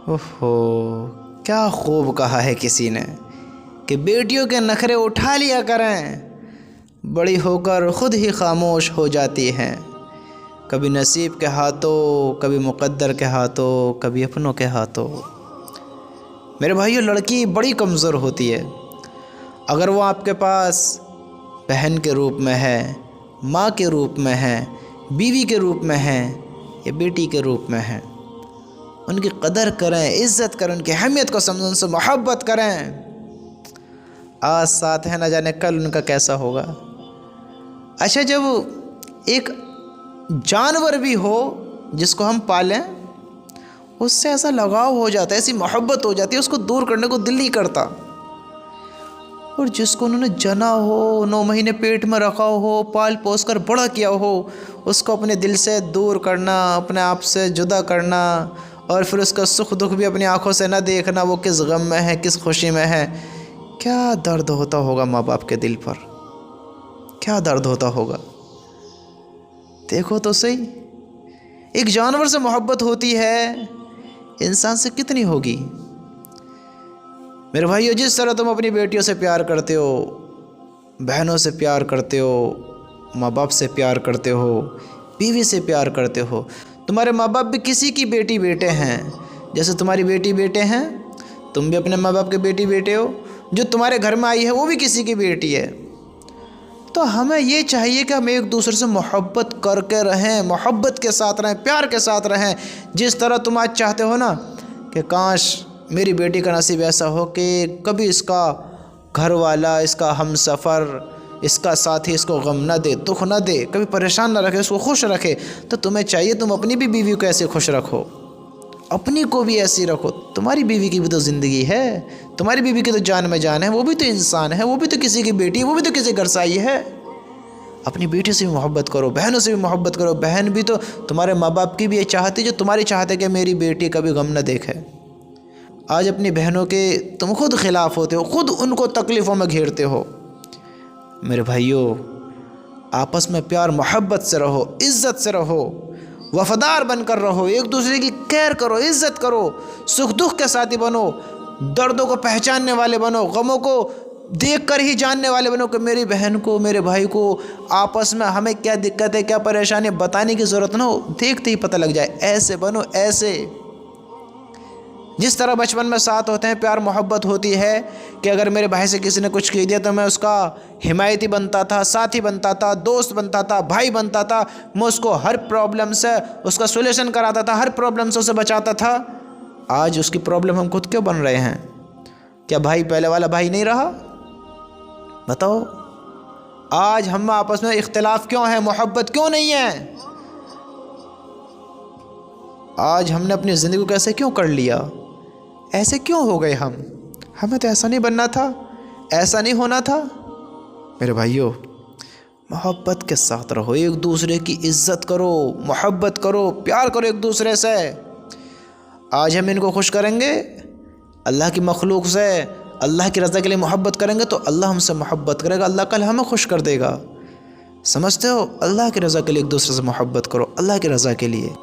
ओहो, क्या खूब कहा है किसी ने कि बेटियों के नखरे उठा लिया करें, बड़ी होकर खुद ही खामोश हो जाती हैं। कभी नसीब के हाथों, कभी मुक़द्दर के हाथों, कभी अपनों के हाथों। मेरे भाइयों, लड़की बड़ी कमज़ोर होती है। अगर वो आपके पास बहन के रूप में है, माँ के रूप में है, बीवी के रूप में है या बेटी के रूप में है, उनकी कदर करें, इज़्ज़त करें, उनकी अहमियत को समझें, उनसे मोहब्बत करें। आज साथ है, न जाने कल उनका कैसा होगा। अच्छा, जब एक जानवर भी हो जिसको हम पालें, उससे ऐसा लगाव हो जाता है, ऐसी मोहब्बत हो जाती है, उसको दूर करने को दिल नहीं करता। और जिसको उन्होंने जना हो, 9 महीने पेट में रखा हो, पाल पोस कर बड़ा किया हो, उसको अपने दिल से दूर करना, अपने आप से जुदा करना, और फिर उसका सुख दुख भी अपनी आंखों से न देखना, वो किस गम में है, किस खुशी में है। क्या दर्द होता होगा माँ बाप के दिल पर, क्या दर्द होता होगा। देखो तो सही, एक जानवर से मोहब्बत होती है, इंसान से कितनी होगी। मेरे भाइयों, जिस तरह तुम अपनी बेटियों से प्यार करते हो, बहनों से प्यार करते हो, माँ बाप से प्यार करते हो, बीवी से प्यार करते हो, तुम्हारे माँ बाप भी किसी की बेटी बेटे हैं। जैसे तुम्हारी बेटी बेटे हैं, तुम भी अपने माँ बाप के बेटी बेटे हो। जो तुम्हारे घर में आई है वो भी किसी की बेटी है। तो हमें ये चाहिए कि हम एक दूसरे से मोहब्बत करके रहें, मोहब्बत के साथ रहें, प्यार के साथ रहें। जिस तरह तुम आज चाहते हो ना कि काश मेरी बेटी का नसीब ऐसा हो कि कभी इसका घर वाला, इसका हमसफ़र, इसका साथी इसको गम ना दे, दुख ना दे, कभी परेशान ना रखे, उसको खुश रखे। तो तुम्हें चाहिए तुम अपनी भी बीवी को ऐसे खुश रखो, अपनी को भी ऐसी रखो। तुम्हारी बीवी की भी तो ज़िंदगी है, तुम्हारी बीवी की तो जान में जान है, वो भी तो इंसान है, वो भी तो किसी की बेटी है, वो भी तो किसी घर से आई है। अपनी बेटी से भी मोहब्बत करो, बहनों से भी मोहब्बत करो। बहन भी तो तुम्हारे माँ बाप की भी ये चाहती जो तुम्हारी चाहते कि मेरी बेटी कभी गम न देखे। आज अपनी बहनों के तुम खुद खिलाफ होते हो, खुद उनको तकलीफ़ों में घेरते हो। मेरे भाइयों, आपस में प्यार मोहब्बत से रहो, इज़्ज़त से रहो, वफ़ादार बनकर रहो, एक दूसरे की केयर करो, इज़्ज़त करो, सुख दुख के साथी बनो, दर्दों को पहचानने वाले बनो, गमों को देख कर ही जानने वाले बनो कि मेरी बहन को, मेरे भाई को आपस में हमें क्या दिक्कत है, क्या परेशानी, बताने की ज़रूरत ना हो, देखते ही पता लग जाए। ऐसे बनो, ऐसे जिस तरह बचपन में साथ होते हैं, प्यार मोहब्बत होती है कि अगर मेरे भाई से किसी ने कुछ कह दिया तो मैं उसका हिमायती बनता था, साथी बनता था, दोस्त बनता था, भाई बनता था। मैं उसको हर प्रॉब्लम से उसका सोल्यूशन कराता था, हर प्रॉब्लम से उसे बचाता था। आज उसकी प्रॉब्लम हम खुद क्यों बन रहे हैं? क्या भाई पहले वाला भाई नहीं रहा? बताओ, आज हम आपस में इख्तिलाफ क्यों है, मोहब्बत क्यों नहीं है? आज हमने अपनी ज़िंदगी को कैसे क्यों कर लिया? ऐसे क्यों हो गए हम? हमें तो ऐसा नहीं बनना था, ऐसा नहीं होना था। मेरे भाइयों, मोहब्बत के साथ रहो, एक दूसरे की इज़्ज़त करो, मोहब्बत करो, प्यार करो एक दूसरे से। आज हम इनको खुश करेंगे अल्लाह की मखलूक से, अल्लाह की रज़ा के लिए मोहब्बत करेंगे तो अल्लाह हमसे मोहब्बत करेगा, अल्लाह कल हमें खुश कर देगा। समझते हो? अल्लाह की रज़ा के लिए एक दूसरे से मोहब्बत करो, अल्लाह की रज़ा के लिए।